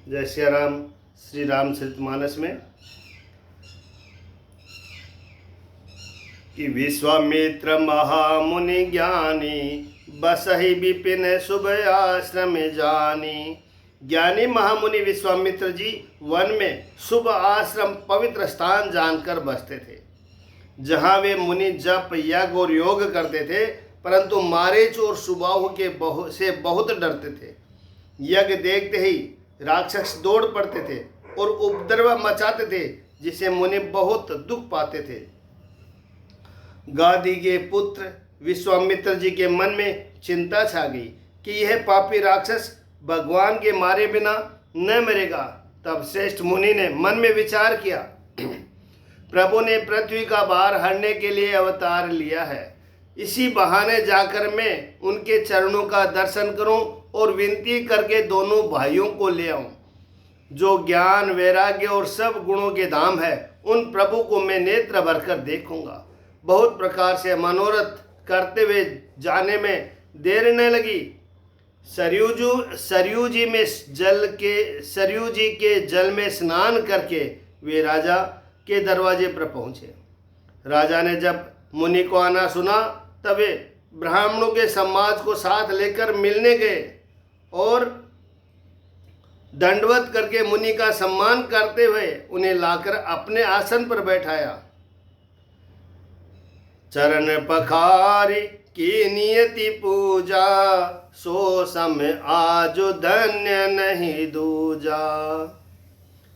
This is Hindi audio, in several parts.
जय श्री राम। श्री रामचरितमानस में कि विश्वामित्र महामुनि ज्ञानी बसहि विपिन शुभ आश्रम जानी। ज्ञानी महामुनि विश्वामित्र जी वन में शुभ आश्रम पवित्र स्थान जानकर बसते थे, जहाँ वे मुनि जप यज्ञ और योग करते थे, परंतु मारीच और सुबाहु के से बहुत डरते थे। यज्ञ देखते ही राक्षस दौड़ पड़ते थे और उपद्रव मचाते थे, जिसे मुनि बहुत दुख पाते थे। गादी के पुत्र विश्वामित्र जी के मन में चिंता छा गई कि यह पापी राक्षस भगवान के मारे बिना न मरेगा। तब श्रेष्ठ मुनि ने मन में विचार किया, प्रभु ने पृथ्वी का भार हरने के लिए अवतार लिया है, इसी बहाने जाकर मैं उनके चरणों का दर्शन करूं और विनती करके दोनों भाइयों को ले आऊं। जो ज्ञान वैराग्य और सब गुणों के धाम है, उन प्रभु को मैं नेत्र भरकर देखूंगा। बहुत प्रकार से मनोरथ करते हुए जाने में देर न लगी। सरयू जी के जल में स्नान करके वे राजा के दरवाजे पर पहुँचे। राजा ने जब मुनि को आना सुना, तब वे ब्राह्मणों के समाज को साथ लेकर मिलने गए और दंडवत करके मुनि का सम्मान करते हुए उन्हें लाकर अपने आसन पर बैठाया। चरण पखारी की नियति पूजा, सो समय आज धन्य नहीं दूजा।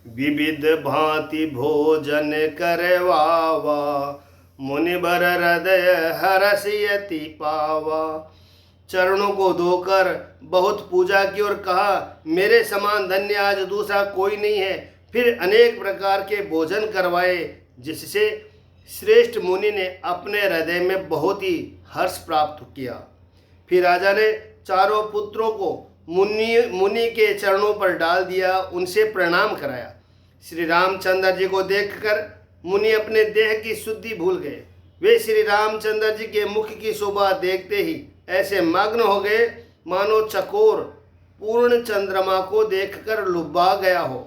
विविध भांति भोजन करवावा, मुनिवर हृदय हरसियति पावा। चरणों को धोकर बहुत पूजा की और कहा, मेरे समान धन्य आज दूसरा कोई नहीं है। फिर अनेक प्रकार के भोजन करवाए, जिससे श्रेष्ठ मुनि ने अपने हृदय में बहुत ही हर्ष प्राप्त किया। फिर राजा ने चारों पुत्रों को मुनि के चरणों पर डाल दिया, उनसे प्रणाम कराया। श्री रामचंद्र जी को देखकर मुनि अपने देह की शुद्धि भूल गए। वे श्री रामचंद्र जी के मुख की शोभा देखते ही ऐसे मग्न हो गए, मानो चकोर पूर्ण चंद्रमा को देखकर लुभा गया हो।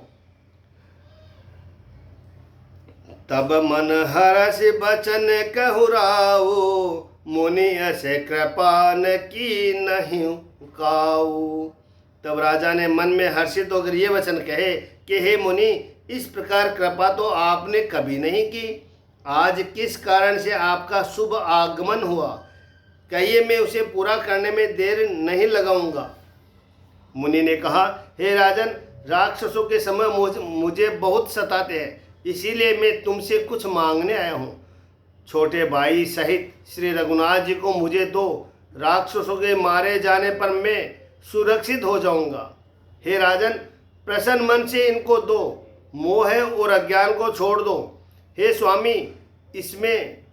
तब मन हर्ष बचन कहुराओ, मुनि ऐसे कृपा न की नहीं काऊ। तब राजा ने मन में हर्षित होकर ये वचन कहे कि हे मुनि, इस प्रकार कृपा तो आपने कभी नहीं की। आज किस कारण से आपका शुभ आगमन हुआ, कहिए, मैं उसे पूरा करने में देर नहीं लगाऊंगा। मुनि ने कहा, हे राजन, राक्षसों के समय मुझे बहुत सताते हैं, इसीलिए मैं तुमसे कुछ मांगने आया हूँ। छोटे भाई सहित श्री रघुनाथ जी को मुझे दो, राक्षसों के मारे जाने पर मैं सुरक्षित हो जाऊंगा। हे राजन, प्रसन्न मन से इनको दो, मोह और अज्ञान को छोड़ दो। हे स्वामी, इसमें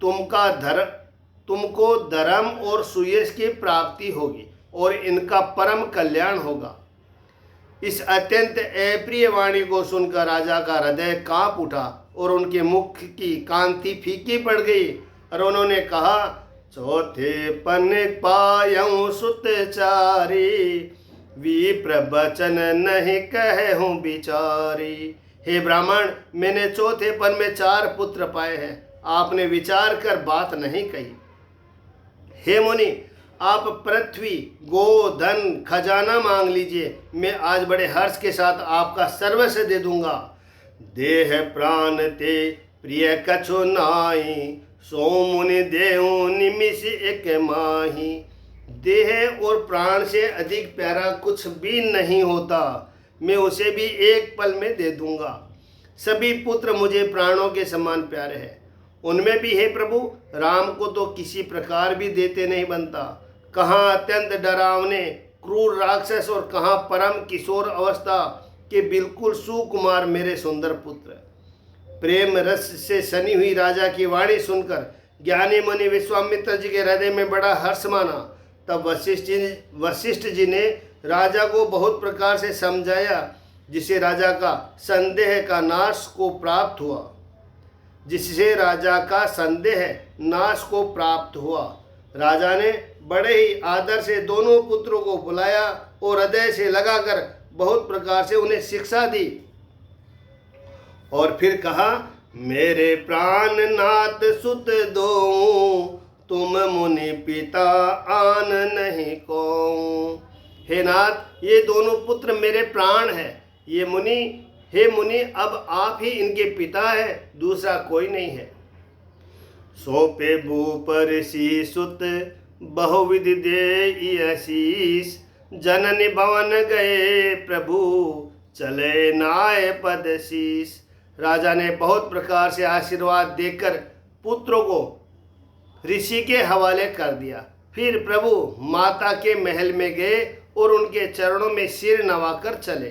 तुमको धर्म और सुयश की प्राप्ति होगी और इनका परम कल्याण होगा। इस अत्यंत अप्रिय वाणी को सुनकर राजा का हृदय कांप उठा और उनके मुख की कांति फीकी पड़ गई और उन्होंने कहा, चौथे पन पायऊं सुतचारी, विप्र बचन नहीं कहूँ बिचारी। हे ब्राह्मण, मैंने चौथे पन में 4 पुत्र पाए हैं, आपने विचार कर बात नहीं कही। हे मुनि, आप पृथ्वी, गो, धन, खजाना मांग लीजिए, मैं आज बड़े हर्ष के साथ आपका सर्वस्व दे दूंगा। देह प्राण ते प्रिय कछु नाई, सो मुनि देहु निमिष एक माही। देह और प्राण से अधिक प्यारा कुछ भी नहीं होता, मैं उसे भी एक पल में दे दूंगा। सभी पुत्र मुझे प्राणों के समान प्यारे हैं, उनमें भी हे प्रभु, राम को तो किसी प्रकार भी देते नहीं बनता। कहाँ अत्यंत डरावने क्रूर राक्षस और कहाँ परम किशोर अवस्था के बिल्कुल सुकुमार मेरे सुंदर पुत्र। प्रेम रस से सनी हुई राजा की वाणी सुनकर ज्ञानी मुनि विश्वामित्र जी के हृदय में बड़ा हर्ष माना। तब वशिष्ठ जी ने राजा को बहुत प्रकार से समझाया, जिससे राजा का संदेह का नाश को प्राप्त हुआ। राजा ने बड़े ही आदर से दोनों पुत्रों को बुलाया और हृदय से लगाकर बहुत प्रकार से उन्हें शिक्षा दी और फिर कहा, मेरे प्राणनाथ सुत दो, तुम मुनि पिता आन नहीं को। हे नाथ, ये दोनों पुत्र मेरे प्राण हैं। ये मुनि, हे मुनि, अब आप ही इनके पिता है, दूसरा कोई नहीं है। सोपे भूप ऋषि सुत बहुविधि दे आशीष, जननि भवन गए प्रभु चले नाय पद शीस। राजा ने बहुत प्रकार से आशीर्वाद देकर पुत्रों को ऋषि के हवाले कर दिया। फिर प्रभु माता के महल में गए और उनके चरणों में सिर नवाकर चले।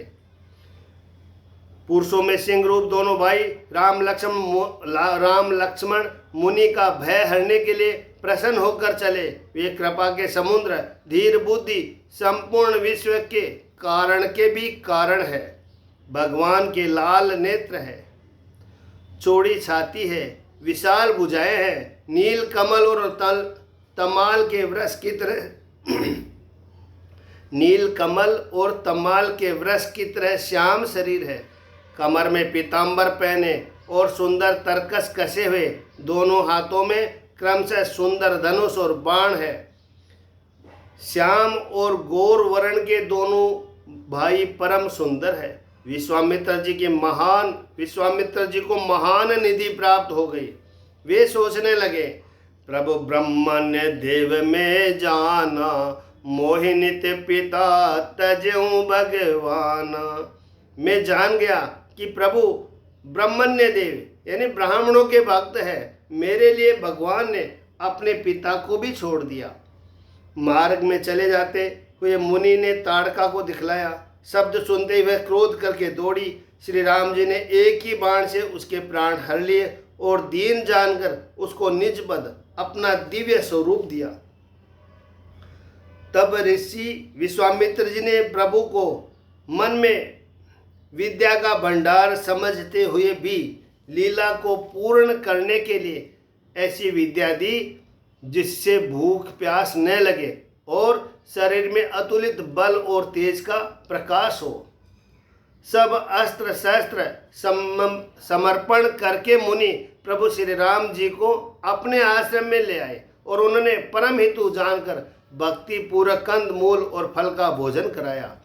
पुरुषों में सिंह रूप दोनों भाई राम लक्ष्मण मुनि का भय हरने के लिए प्रसन्न होकर चले। वे कृपा के समुद्र, धीर बुद्धि, संपूर्ण विश्व के कारण के भी कारण है। भगवान के लाल नेत्र है, चौड़ी छाती है, विशाल भुजाएं हैं, नील कमल और तमाल के वृक्ष की तरह नील कमल और तमाल के वृक्ष की तरह श्याम शरीर है। कमर में पीतांबर पहने और सुंदर तरकस कसे हुए, दोनों हाथों में क्रमशः सुंदर धनुष और बाण है। श्याम और गौर वर्ण के दोनों भाई परम सुंदर है। विश्वामित्र जी को महान निधि प्राप्त हो गई। वे सोचने लगे, प्रभु ब्रह्मण्य देव में जाना, मोहिनित पिता तजऊं भगवान। मैं जान गया कि प्रभु ब्रह्मण्य देव यानी ब्राह्मणों के भक्त है। मेरे लिए भगवान ने अपने पिता को भी छोड़ दिया। मार्ग में चले जाते हुए मुनि ने ताड़का को दिखलाया। शब्द सुनते हुए क्रोध करके दौड़ी। श्री राम जी ने एक ही बाण से उसके प्राण हर लिए और दीन जानकर उसको निज पद अपना दिव्य स्वरूप दिया। तब ऋषि विश्वामित्र जी ने प्रभु को मन में विद्या का भंडार समझते हुए भी लीला को पूर्ण करने के लिए ऐसी विद्या दी जिससे भूख प्यास न लगे और शरीर में अतुलित बल और तेज का प्रकाश हो। सब अस्त्र शस्त्र समर्पण करके मुनि प्रभु श्री राम जी को अपने आश्रम में ले आए और उन्होंने परम हेतु जानकर भक्ति पूर्वक कंद मूल और फल का भोजन कराया।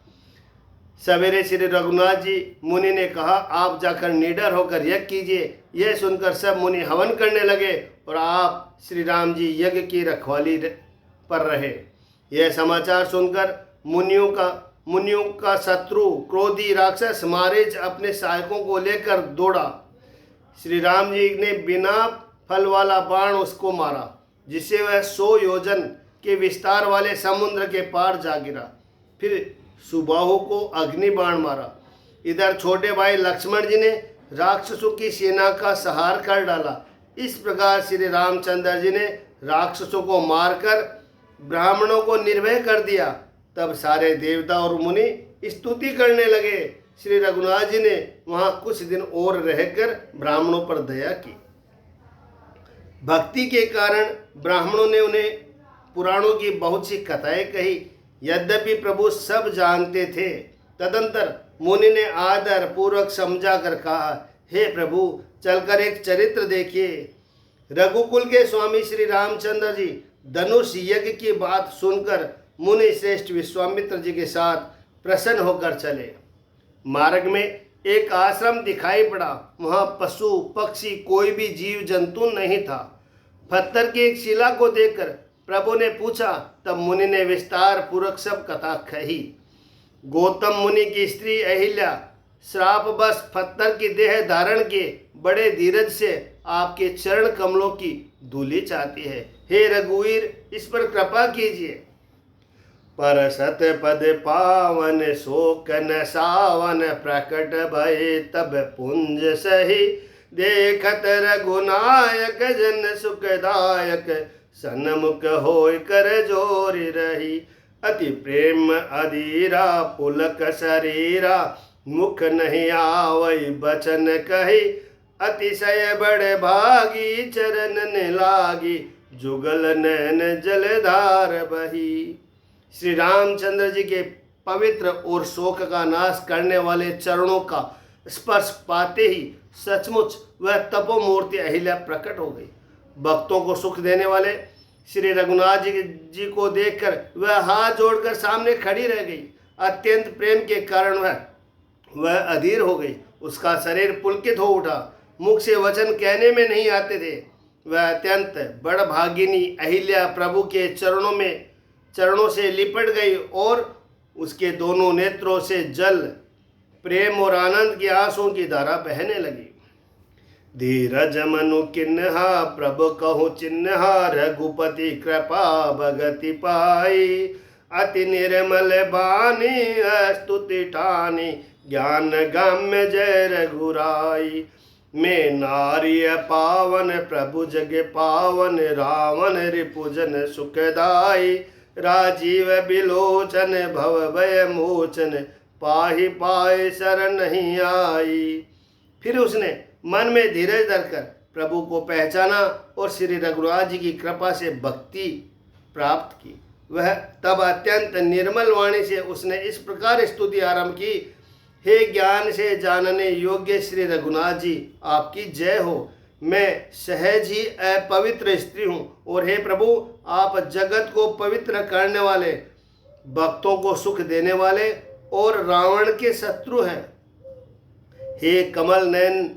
सवेरे श्री रघुनाथ जी मुनि ने कहा, आप जाकर निडर होकर यज्ञ कीजिए। यह सुनकर सब मुनि हवन करने लगे और आप श्री राम जी यज्ञ की रखवाली पर रहे। यह समाचार सुनकर मुनियों का शत्रु क्रोधी राक्षस मारीच अपने सहायकों को लेकर दौड़ा। श्री राम जी ने बिना फल वाला बाण उसको मारा, जिससे वह 100 योजन के विस्तार वाले समुद्र के पार जा गिरा। फिर सुबाहु को अग्नि बाण मारा। इधर छोटे भाई लक्ष्मण जी ने राक्षसों की सेना का संहार कर डाला। इस प्रकार श्री रामचंद्र जी ने राक्षसों को मारकर ब्राह्मणों को निर्भय कर दिया। तब सारे देवता और मुनि स्तुति करने लगे। श्री रघुनाथ जी ने वहां कुछ दिन और रहकर ब्राह्मणों पर दया की। भक्ति के कारण ब्राह्मणों ने उन्हें पुराणों की बहुत सी कथाएं कही। यद्यपि प्रभु सब जानते थे, तदंतर मुनि ने आदर पूर्वक समझा कर कहा, हे प्रभु, चलकर एक चरित्र देखिए। रघुकुल के स्वामी श्री रामचंद्र जी धनुष यज्ञ की बात सुनकर मुनि श्रेष्ठ विश्वामित्र जी के साथ प्रसन्न होकर चले। मार्ग में एक आश्रम दिखाई पड़ा। वहां पशु पक्षी कोई भी जीव जंतु नहीं था। पत्थर की एक शिला को देखकर प्रभु ने पूछा। तब मुनि ने विस्तार पूर्वक सब कथा कही। गौतम मुनि की स्त्री अहिल्या श्रापवश पत्थर की देह धारण किए बड़े धीरज से आपके चरण कमलों की धूलि चाहती है। हे रघुवीर, इस पर कृपा कीजिए। पर सत पद पावन शोक न सावन प्रकट भय तब पुंज सही देखत रघुनायक जन सुखदायक सन्मुख होय कर जोरी रही अति प्रेम अधीरा पुलक शरीरा मुख नहीं आवई बचन कही अतिशय बड़े भागी चरण ने लागी जुगल नैन जलधार बही। श्री रामचंद्र जी के पवित्र और शोक का नाश करने वाले चरणों का स्पर्श पाते ही सचमुच वह तपोमूर्ति अहिल्या प्रकट हो गई। भक्तों को सुख देने वाले श्री रघुनाथ जी को देखकर वह हाथ जोड़कर सामने खड़ी रह गई। अत्यंत प्रेम के कारण वह अधीर हो गई। उसका शरीर पुलकित हो उठा। मुख से वचन कहने में नहीं आते थे। वह अत्यंत बड़भागिनी अहिल्या प्रभु के चरणों से लिपट गई और उसके दोनों नेत्रों से जल प्रेम और आनंद की आंसुओं की धारा बहने लगी। धीरज मनु किन्हा प्रभु कहु चिन्हा, रघुपति कृपा भगति पाई। अति निर्मल बानी स्तुति ठानी, ज्ञान गम्य जय रघुराई। मैं नारिय पावन प्रभु जग पावन, रावण रिपुजन सुखदाई। राजीव बिलोचन भव भय मोचन, पाहि पाए शरण नहीं आई। फिर उसने मन में धीरज धरकर प्रभु को पहचाना और श्री रघुनाथ जी की कृपा से भक्ति प्राप्त की। वह तब अत्यंत निर्मल वाणी से उसने इस प्रकार स्तुति आरंभ की, हे ज्ञान से जानने योग्य श्री रघुनाथ जी, आपकी जय हो। मैं सहज ही अपवित्र स्त्री हूँ और हे प्रभु, आप जगत को पवित्र करने वाले, भक्तों को सुख देने वाले और रावण के शत्रु हैं। हे कमल नयन,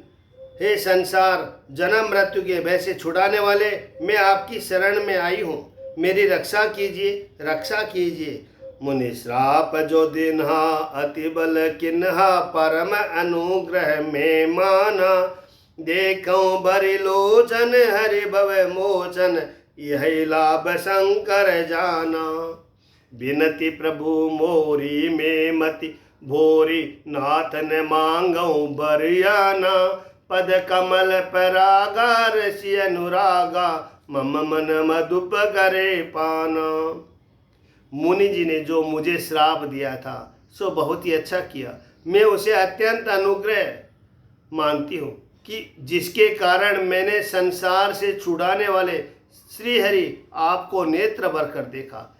हे संसार जन्म मृत्यु के भय से छुड़ाने वाले, मैं आपकी शरण में आई हूँ। मेरी रक्षा कीजिए, रक्षा कीजिए। मुनि श्राप जो दिन्हा, अति बल किन्हा, परम अनुग्रह में माना। देखो बरि लोचन हरि भव मोचन, यही लाभ शंकर जाना। बिनती प्रभु मोरी में मति भोरी, नाथन मांगो बरियाना। पद कमल परागा रसि अनुरागा, मम मन मधुप करे पाना। मुनि जी ने जो मुझे श्राप दिया था सो बहुत ही अच्छा किया। मैं उसे अत्यंत अनुग्रह मानती हूँ कि जिसके कारण मैंने संसार से छुड़ाने वाले श्री हरि आपको नेत्र भर कर देखा।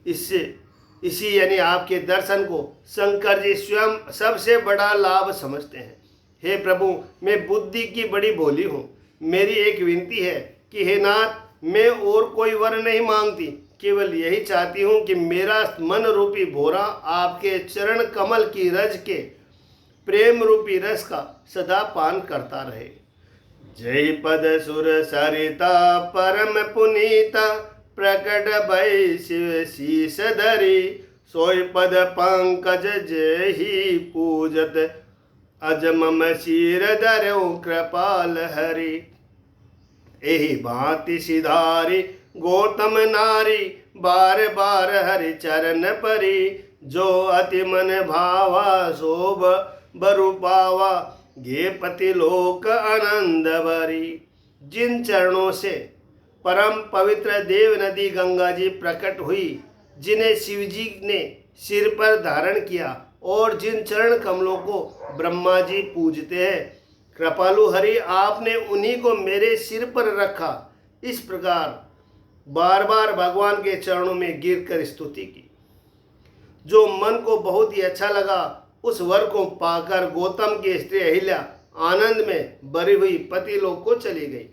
इसी यानी आपके दर्शन को शंकर जी स्वयं सबसे बड़ा लाभ समझते हैं। हे प्रभु, मैं बुद्धि की बड़ी भोली हूँ। मेरी एक विनती है कि हे नाथ, मैं और कोई वर नहीं मांगती, केवल यही चाहती हूँ कि मेरा मन रूपी भोरा आपके चरण कमल की रज के प्रेम रूपी रस का सदा पान करता रहे। जय पद सुर सरिता परम पुनीता, प्रकट भय शिव शीस धरी। सोई पद पंकज जय ही पूजत, अज मम शीर धरो कृपाल हरि। एहि भांति सिधारी गौतम नारी, बार बार हरि चरण परी। जो अति मन भावा शोभ बरु पावा, गे पति लोक आनंद भरी। जिन चरणों से परम पवित्र देव नदी गंगा जी प्रकट हुई, जिन्हें शिवजी ने सिर पर धारण किया और जिन चरण कमलों को ब्रह्मा जी पूजते हैं, कृपालु हरि आपने उन्हीं को मेरे सिर पर रखा। इस प्रकार बार बार भगवान के चरणों में गिरकर स्तुति की। जो मन को बहुत ही अच्छा लगा, उस वर को पाकर गौतम की स्त्री अहिल्या आनंद में भरी हुई पति लोक को चली गई।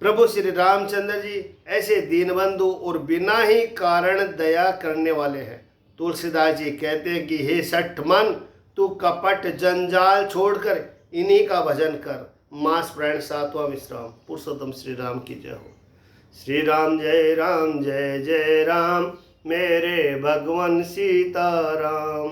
प्रभु श्री रामचंद्र जी ऐसे दीनबंधु और बिना ही कारण दया करने वाले हैं। तुलसीदास जी कहते हैं कि हे सठ मन, तू कपट जंजाल छोड़कर इन्हीं का भजन कर। मास प्राण सातवां विश्राम। पुरुषोत्तम श्री राम की जय हो। श्री राम जय जय राम, मेरे भगवान सीताराम।